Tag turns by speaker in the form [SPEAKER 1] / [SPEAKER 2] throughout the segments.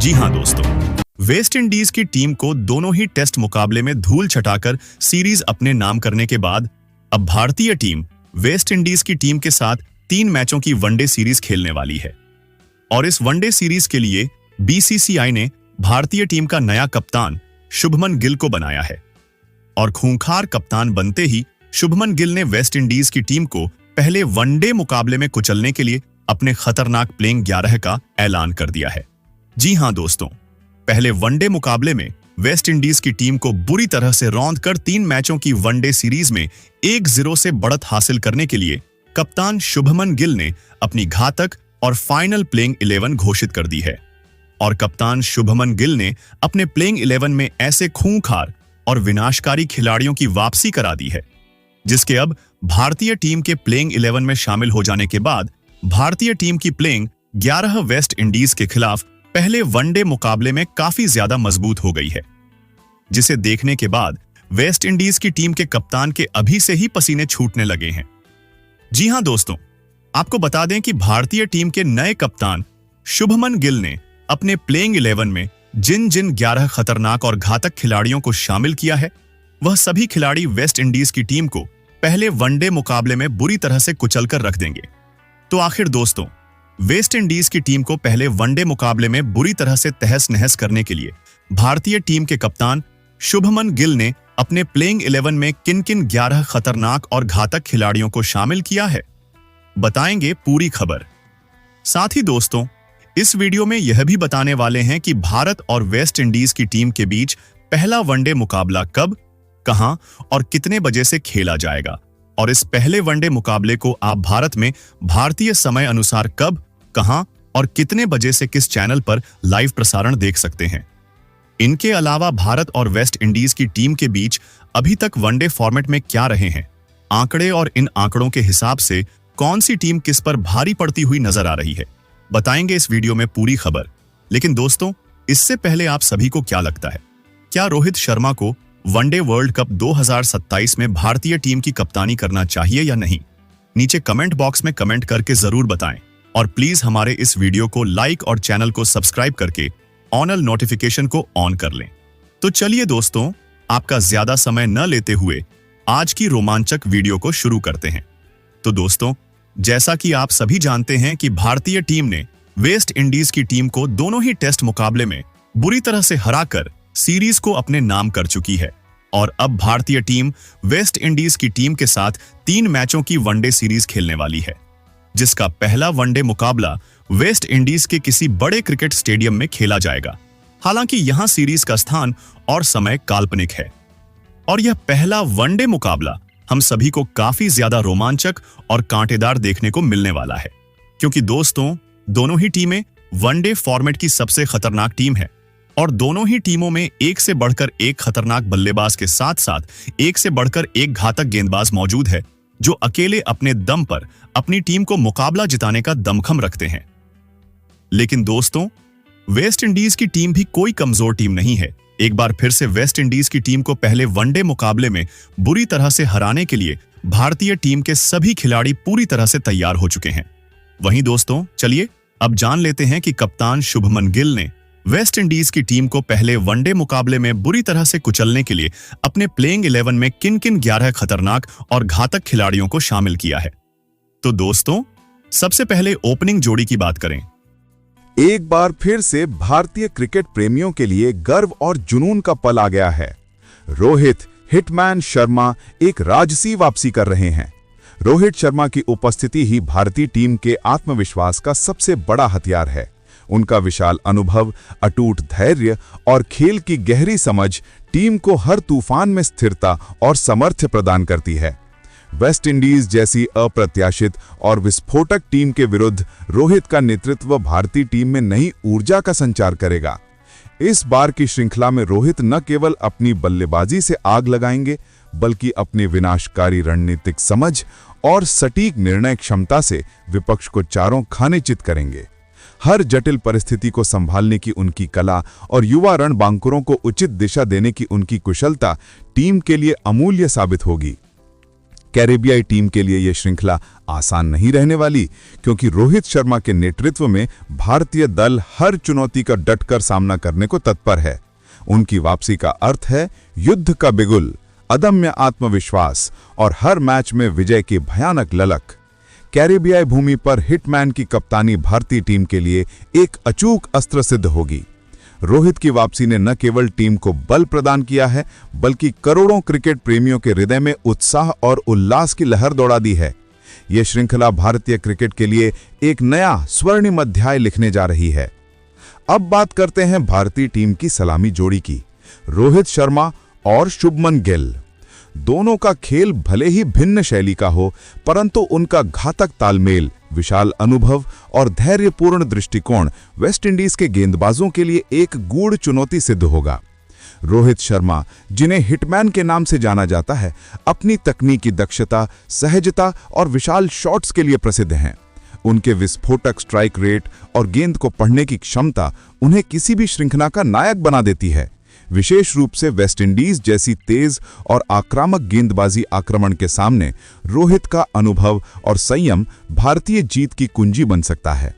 [SPEAKER 1] जी हां दोस्तों, West Indies की टीम को दोनों ही टेस्ट मुकाबले में धूल छटाकर सीरीज अपने नाम करने के बाद अब भारतीय टीम वेस्ट इंडीज की टीम के साथ 3 मैचों की वनडे सीरीज खेलने वाली है। और इस वनडे सीरीज के लिए बीसीसीआई ने भारतीय टीम का नया कप्तान शुभमन गिल को बनाया है। और खूंखार कप्तान बनते ही शुभमन गिल ने वेस्ट इंडीज की टीम को पहले वनडे मुकाबले में कुचलने के लिए अपने खतरनाक प्लेइंग 11 का ऐलान कर दिया है। जी हां दोस्तों, पहले वनडे मुकाबले में वेस्ट इंडीज की टीम को बुरी तरह से रौंद कर 3 मैचों की वनडे सीरीज में 1-0 से बढ़त हासिल करने के लिए कप्तान शुभमन गिल ने अपनी घातक और फाइनल प्लेइंग 11 घोषित कर दी है। और कप्तान शुभमन गिल ने अपने प्लेइंग 11 में ऐसे खूंखार और विनाशकारी खिलाड़ियों की वापसी करा दी है, जिसके अब भारतीय टीम के प्लेइंग 11 में शामिल हो जाने के बाद भारतीय टीम की प्लेइंग 11 वेस्ट इंडीज के खिलाफ पहले वनडे मुकाबले में काफी ज्यादा मजबूत हो गई है, जिसे देखने के बाद वेस्ट इंडीज की टीम के कप्तान के अभी से ही पसीने छूटने लगे हैं। जी हां दोस्तों, आपको बता दें कि भारतीय टीम के नए कप्तान शुभमन गिल ने अपने प्लेइंग 11 में जिन 11 खतरनाक और घातक खिलाड़ियों को शामिल किया है, वह सभी खिलाड़ी वेस्ट इंडीज की टीम को पहले वनडे मुकाबले में बुरी तरह से कुचलकर रख देंगे। तो आखिर दोस्तों, वेस्ट इंडीज की टीम को पहले वनडे मुकाबले में बुरी तरह से तहस नहस करने के लिए भारतीय टीम के कप्तान शुभमन गिल ने अपने प्लेइंग 11 में किन-किन 11 खतरनाक और घातक खिलाड़ियों को शामिल किया है, बताएंगे पूरी खबर। साथ ही दोस्तों, इस वीडियो में यह भी बताने वाले हैं कि भारत और वेस्ट इंडीज की टीम के बीच पहला वनडे मुकाबला कब, कहां और कितने बजे से खेला जाएगा। और इस पहले वनडे मुकाबले को आप भारत में भारतीय समय अनुसार कब, कहां और कितने बजे से किस चैनल पर लाइव प्रसारण देख सकते हैं। इनके अलावा भारत और वेस्ट इंडीज की टीम के बीच अभी तक वनडे फॉर्मेट में क्या रहे हैं, आंकड़े और इन आंकड़ों के हिसाब से कौन सी टीम किस पर भारी पड़ती हुई नजर आ रही है, बताएंगे इस वीडियो में पूरी खबर। लेकिन दोस्तों, इससे पहले आप सभी को क्या लगता है, क्या रोहित शर्मा को वनडे वर्ल्ड कप 2027 में भारतीय टीम की कप्तानी करना चाहिए या नहीं? नीचे कमेंट बॉक्स में कमेंट करके जरूर बताएं। और प्लीज हमारे इस वीडियो को लाइक और चैनल को सब्सक्राइब करके ऑनल नोटिफिकेशन को ऑन कर लें। तो चलिए दोस्तों, आपका ज्यादा समय न लेते हुए आज की रोमांचक वीडियो को शुरू करते हैं। तो दोस्तों, जैसा कि आप सभी जानते हैं कि भारतीय टीम ने वेस्ट इंडीज की टीम को दोनों ही टेस्ट मुकाबले में बुरी तरह से हराकर सीरीज को अपने नाम कर चुकी है। और अब भारतीय टीम वेस्ट इंडीज की टीम के साथ 3 मैचों की वनडे सीरीज खेलने वाली है, जिसका पहला वनडे मुकाबला वेस्ट इंडीज के किसी बड़े क्रिकेट स्टेडियम में खेला जाएगा। हालांकि यहां सीरीज का स्थान और समय काल्पनिक है। और यह पहला वनडे मुकाबला हम सभी को काफी ज्यादा रोमांचक और कांटेदार देखने को मिलने वाला है, क्योंकि दोस्तों, दोनों ही टीमें वनडे फॉर्मेट की सबसे खतरनाक टीम है। और दोनों ही टीमों में एक से बढ़कर एक खतरनाक बल्लेबाज के साथ साथ एक से बढ़कर एक घातक गेंदबाज मौजूद है, जो अकेले अपने दम पर अपनी टीम को मुकाबला जिताने का दमखम रखते हैं। लेकिन दोस्तों, वेस्ट इंडीज की टीम भी कोई कमजोर टीम नहीं है। एक बार फिर से वेस्ट इंडीज की टीम को पहले वनडे मुकाबले में बुरी तरह से हराने के लिए भारतीय टीम के सभी खिलाड़ी पूरी तरह से तैयार हो चुके हैं। वहीं दोस्तों, चलिए अब जान लेते हैं कि कप्तान शुभमन गिल ने वेस्ट इंडीज की टीम को पहले वनडे मुकाबले में बुरी तरह से कुचलने के लिए अपने प्लेइंग 11 में किन-किन 11 खतरनाक और घातक खिलाड़ियों को शामिल किया है। तो दोस्तों, सबसे पहले ओपनिंग जोड़ी की बात करें।
[SPEAKER 2] एक बार फिर से भारतीय क्रिकेट प्रेमियों के लिए गर्व और जुनून का पल आ गया है। रोहित हिटमैन शर्मा एक राजसी वापसी कर रहे हैं। रोहित शर्मा की उपस्थिति ही भारतीय टीम के आत्मविश्वास का सबसे बड़ा हथियार है। उनका विशाल अनुभव, अटूट धैर्य और खेल की गहरी समझ टीम को हर तूफान में स्थिरता और सामर्थ्य प्रदान करती है। वेस्ट इंडीज जैसी अप्रत्याशित और विस्फोटक टीम के विरुद्ध रोहित का नेतृत्व भारतीय टीम में नई ऊर्जा का संचार करेगा। इस बार की श्रृंखला में रोहित न केवल अपनी बल्लेबाजी से आग लगाएंगे, बल्कि अपनी विनाशकारी रणनीतिक समझ और सटीक निर्णय क्षमता से विपक्ष को चारों खाने चित करेंगे। हर जटिल परिस्थिति को संभालने की उनकी कला और युवा रणबांकुरों को उचित दिशा देने की उनकी कुशलता टीम के लिए अमूल्य साबित होगी। कैरेबियाई टीम के लिए यह श्रृंखला आसान नहीं रहने वाली, क्योंकि रोहित शर्मा के नेतृत्व में भारतीय दल हर चुनौती का डटकर सामना करने को तत्पर है। उनकी वापसी का अर्थ है युद्ध का बिगुल, अदम्य आत्मविश्वास और हर मैच में विजय की भयानक ललक। कैरेबियाई भूमि पर हिटमैन की कप्तानी भारतीय टीम के लिए एक अचूक अस्त्र सिद्ध होगी। रोहित की वापसी ने न केवल टीम को बल प्रदान किया है, बल्कि करोड़ों क्रिकेट प्रेमियों के हृदय में उत्साह और उल्लास की लहर दौड़ा दी है। यह श्रृंखला भारतीय क्रिकेट के लिए एक नया स्वर्णिम अध्याय लिखने जा रही है। अब बात करते हैं भारतीय टीम की सलामी जोड़ी की, रोहित शर्मा और शुभमन गिल। दोनों का खेल भले ही भिन्न शैली का हो, परंतु उनका घातक तालमेल, विशाल अनुभव और धैर्यपूर्ण दृष्टिकोण वेस्टइंडीज के गेंदबाजों के लिए एक गूढ़ चुनौती सिद्ध होगा। रोहित शर्मा, जिन्हें हिटमैन के नाम से जाना जाता है, अपनी तकनीकी दक्षता, सहजता और विशाल शॉट्स के लिए प्रसिद्ध हैं। उनके विस्फोटक स्ट्राइक रेट और गेंद को पढ़ने की क्षमता उन्हें किसी भी श्रृंखला का नायक बना देती है। विशेष रूप से वेस्टइंडीज जैसी तेज और आक्रामक गेंदबाजी आक्रमण के सामने रोहित का अनुभव और संयम भारतीय जीत की कुंजी बन सकता है।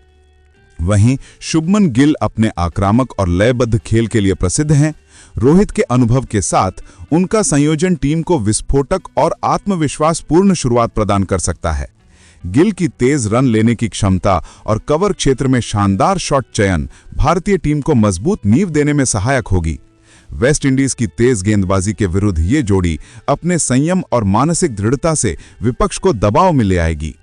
[SPEAKER 2] वहीं शुभमन गिल अपने आक्रामक और लयबद्ध खेल के लिए प्रसिद्ध हैं। रोहित के अनुभव के साथ उनका संयोजन टीम को विस्फोटक और आत्मविश्वासपूर्ण शुरुआत प्रदान कर सकता है। गिल की तेज रन लेने की क्षमता और कवर क्षेत्र में शानदार शॉट चयन भारतीय टीम को मजबूत नींव देने में सहायक होगी। वेस्टइंडीज की तेज गेंदबाजी के विरुद्ध ये जोड़ी अपने संयम और मानसिक दृढ़ता से विपक्ष को दबाव में ले आएगी।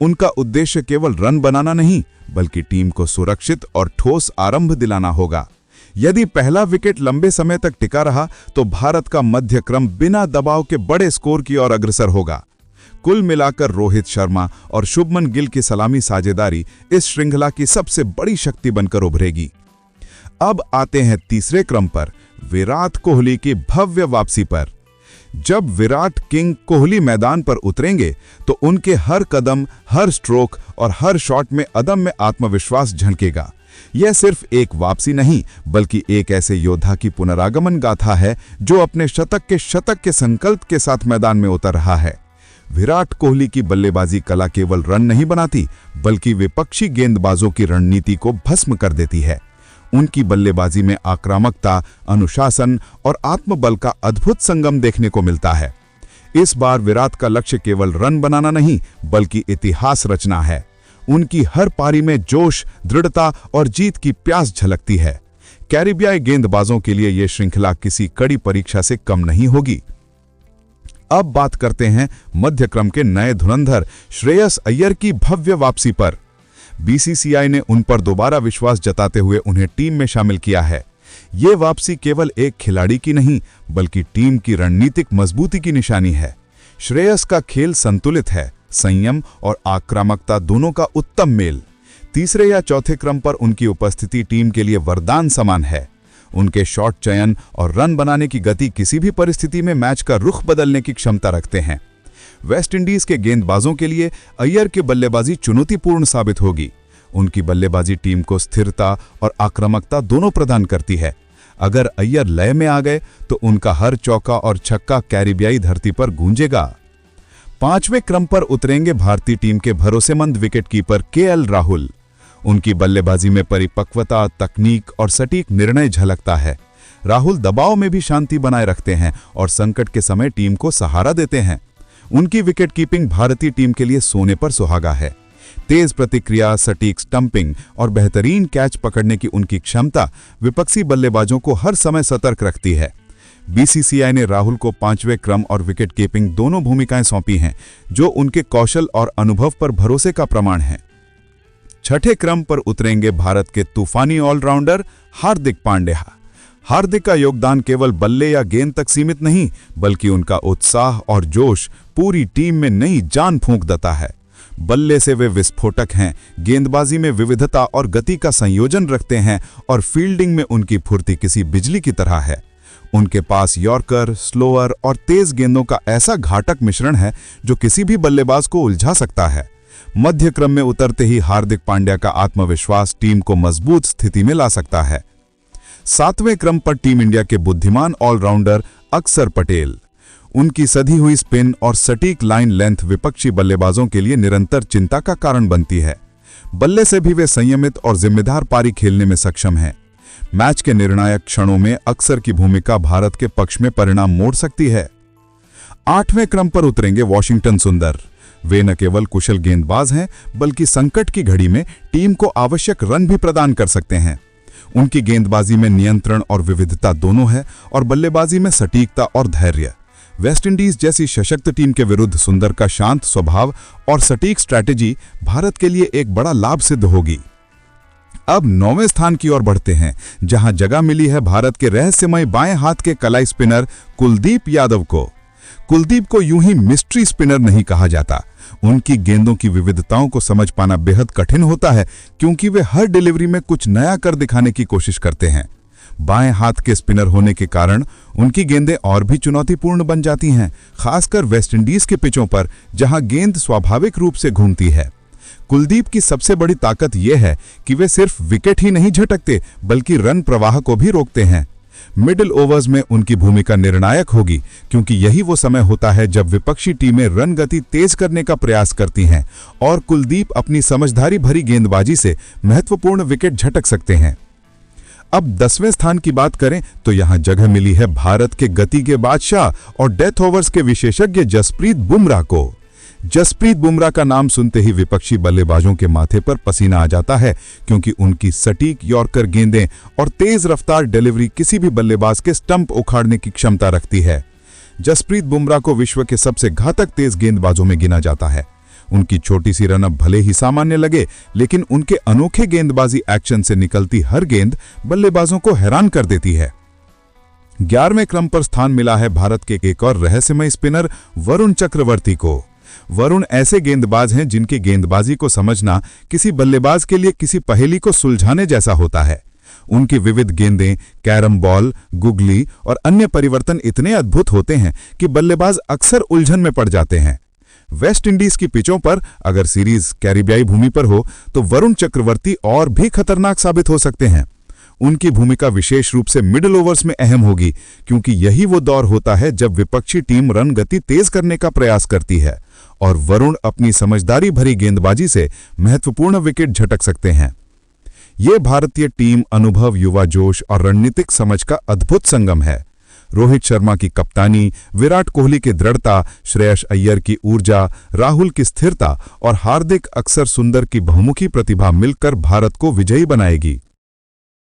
[SPEAKER 2] उनका उद्देश्य केवल रन बनाना नहीं, बल्कि टीम को सुरक्षित और ठोस आरंभ दिलाना होगा। यदि पहला विकेट लंबे समय तक टिका रहा, तो भारत का मध्य क्रम बिना दबाव के बड़े स्कोर की ओर अग्रसर होगा। कुल मिलाकर रोहित शर्मा और शुभमन गिल की सलामी साझेदारी इस श्रृंखला की सबसे बड़ी शक्ति बनकर उभरेगी। अब आते हैं तीसरे क्रम पर, विराट कोहली की भव्य वापसी पर। जब विराट किंग कोहली मैदान पर उतरेंगे, तो उनके हर कदम, हर स्ट्रोक और हर शॉट में अदम्य आत्मविश्वास झलकेगा। यह सिर्फ एक वापसी नहीं, बल्कि एक ऐसे योद्धा की पुनरागमन गाथा है जो अपने शतक के संकल्प के साथ मैदान में उतर रहा है। विराट कोहली की बल्लेबाजी कला केवल रन नहीं बनाती, बल्कि विपक्षी गेंदबाजों की रणनीति को भस्म कर देती है। उनकी बल्लेबाजी में आक्रामकता, अनुशासन और आत्मबल का अद्भुत संगम देखने को मिलता है। इस बार विराट का लक्ष्य केवल रन बनाना नहीं, बल्कि इतिहास रचना है। उनकी हर पारी में जोश, दृढ़ता और जीत की प्यास झलकती है। कैरेबियाई गेंदबाजों के लिए यह श्रृंखला किसी कड़ी परीक्षा से कम नहीं होगी। अब बात करते हैं मध्य क्रम के नए धुरंधर श्रेयस अय्यर की भव्य वापसी पर। बीसीसीआई ने उन पर दोबारा विश्वास जताते हुए उन्हें टीम में शामिल किया है। ये वापसी केवल एक खिलाड़ी की नहीं, बल्कि टीम की रणनीतिक मजबूती की निशानी है। श्रेयस का खेल संतुलित है, संयम और आक्रामकता दोनों का उत्तम मेल। तीसरे या चौथे क्रम पर उनकी उपस्थिति टीम के लिए वरदान समान है। उनके शॉट चयन और रन बनाने की गति किसी भी परिस्थिति में मैच का रुख बदलने की क्षमता रखते हैं। वेस्टइंडीज के गेंदबाजों के लिए अय्यर की बल्लेबाजी चुनौतीपूर्ण साबित होगी। उनकी बल्लेबाजी टीम को स्थिरता और आक्रामकता दोनों प्रदान करती है। अगर अय्यर लय में आ गए, तो उनका हर चौका और छक्का कैरेबियाई धरती पर गूंजेगा। पांचवें क्रम पर उतरेंगे भारतीय टीम के भरोसेमंद विकेटकीपर केएल राहुल। उनकी बल्लेबाजी में परिपक्वता, तकनीक और सटीक निर्णय झलकता है। राहुल दबाव में भी शांति बनाए रखते हैं और संकट के समय टीम को सहारा देते हैं। उनकी विकेटकीपिंग भारतीय टीम के लिए सोने पर सुहागा है। तेज प्रतिक्रिया, सटीक स्टंपिंग और बेहतरीन कैच पकड़ने की उनकी क्षमता विपक्षी बल्लेबाजों को हर समय सतर्क रखती है। बीसीसीआई ने राहुल को पांचवें क्रम और विकेटकीपिंग दोनों भूमिकाएं सौंपी हैं, जो उनके कौशल और अनुभव पर भरोसे का प्रमाण है। छठे क्रम पर उतरेंगे भारत के तूफानी ऑलराउंडर हार्दिक पांड्या। हार्दिक का योगदान केवल बल्ले या गेंद तक सीमित नहीं, बल्कि उनका उत्साह और जोश पूरी टीम में नई जान फूंक देता है। बल्ले से वे विस्फोटक हैं, गेंदबाजी में विविधता और गति का संयोजन रखते हैं और फील्डिंग में उनकी फुर्ती किसी बिजली की तरह है। उनके पास यॉर्कर, स्लोअर और तेज गेंदों का ऐसा घातक मिश्रण है जो किसी भी बल्लेबाज को उलझा सकता है। मध्य क्रम में उतरते ही हार्दिक पांड्या का आत्मविश्वास टीम को मजबूत स्थिति में ला सकता है। सातवें क्रम पर टीम इंडिया के बुद्धिमान ऑलराउंडर अक्षर पटेल। उनकी सधी हुई स्पिन और सटीक लाइन लेंथ विपक्षी बल्लेबाजों के लिए निरंतर चिंता का कारण बनती है। बल्ले से भी वे संयमित और जिम्मेदार पारी खेलने में सक्षम हैं। मैच के निर्णायक क्षणों में अक्सर की भूमिका भारत के पक्ष में परिणाम मोड़ सकती है। 8वें क्रम पर उतरेंगे वॉशिंगटन सुंदर। वे न केवल कुशल गेंदबाज हैं, बल्कि संकट की घड़ी में टीम को आवश्यक रन भी प्रदान कर सकते हैं। उनकी गेंदबाजी में नियंत्रण और विविधता दोनों है और बल्लेबाजी में सटीकता और धैर्य। वेस्टइंडीज जैसी सशक्त टीम के विरुद्ध सुंदर का शांत स्वभाव और सटीक स्ट्रैटेजी भारत के लिए एक बड़ा लाभ सिद्ध होगी। अब 9वें स्थान की ओर बढ़ते हैं, जहां जगह मिली है भारत के रहस्यमय बाएं हाथ के कलाई स्पिनर कुलदीप यादव को। कुलदीप को यूं ही मिस्ट्री स्पिनर नहीं कहा जाता। उनकी गेंदों की विविधताओं को समझ पाना बेहद कठिन होता है, क्योंकि वे हर डिलीवरी में कुछ नया कर दिखाने की कोशिश करते हैं। बाएं हाथ के स्पिनर होने के कारण उनकी गेंदें और भी चुनौतीपूर्ण बन जाती हैं, खासकर वेस्टइंडीज के पिचों पर, जहां गेंद स्वाभाविक रूप से घूमती है। कुलदीप की सबसे बड़ी ताकत यह है कि वे सिर्फ विकेट ही नहीं झटकते, बल्कि रन प्रवाह को भी रोकते हैं। मिडिल ओवर्स में उनकी भूमिका निर्णायक होगी, क्योंकि यही वो समय होता है जब विपक्षी टीमें रन गति तेज करने का प्रयास करती हैं और कुलदीप अपनी समझदारी भरी गेंदबाजी से महत्वपूर्ण विकेट झटक सकते हैं। अब 10वें स्थान की बात करें तो यहां जगह मिली है भारत के गति के बादशाह और डेथ ओवर्स के विशेषज्ञ जसप्रीत बुमराह को। जसप्रीत बुमराह का नाम सुनते ही विपक्षी बल्लेबाजों के माथे पर पसीना आ जाता है, क्योंकि उनकी सटीक यॉर्कर गेंदें और तेज रफ्तार डिलीवरी किसी भी बल्लेबाज के स्टंप उखाड़ने की क्षमता रखती है। जसप्रीत बुमराह को विश्व के सबसे घातक तेज गेंदबाजों में गिना जाता है। उनकी छोटी सी रनअप भले ही सामान्य लगे, लेकिन उनके अनोखे गेंदबाजी एक्शन से निकलती हर गेंद बल्लेबाजों को हैरान कर देती है। 11वें क्रम पर स्थान मिला है भारत के एक और रहस्यमय स्पिनर वरुण चक्रवर्ती को। वरुण ऐसे गेंदबाज हैं जिनकी गेंदबाजी को समझना किसी बल्लेबाज के लिए किसी पहेली को सुलझाने जैसा होता है। उनकी विविध गेंदें, कैरम बॉल, गुगली और अन्य परिवर्तन इतने अद्भुत होते हैं कि बल्लेबाज अक्सर उलझन में पड़ जाते हैं। वेस्ट इंडीज की पिचों पर अगर सीरीज कैरिबियाई भूमि पर हो तो वरुण चक्रवर्ती और भी खतरनाक साबित हो सकते हैं। उनकी भूमिका विशेष रूप से मिडिल ओवर्स में अहम होगी, क्योंकि यही वो दौर होता है जब विपक्षी टीम रन गति तेज करने का प्रयास करती है और वरुण अपनी समझदारी भरी गेंदबाजी से महत्वपूर्ण विकेट झटक सकते हैं। ये भारतीय टीम अनुभव, युवा जोश और रणनीतिक समझ का अद्भुत संगम है। रोहित शर्मा की कप्तानी, विराट कोहली की दृढ़ता, श्रेयस अय्यर की ऊर्जा, राहुल की स्थिरता और हार्दिक अक्सर सुंदर की बहुमुखी प्रतिभा मिलकर भारत को विजयी बनाएगी।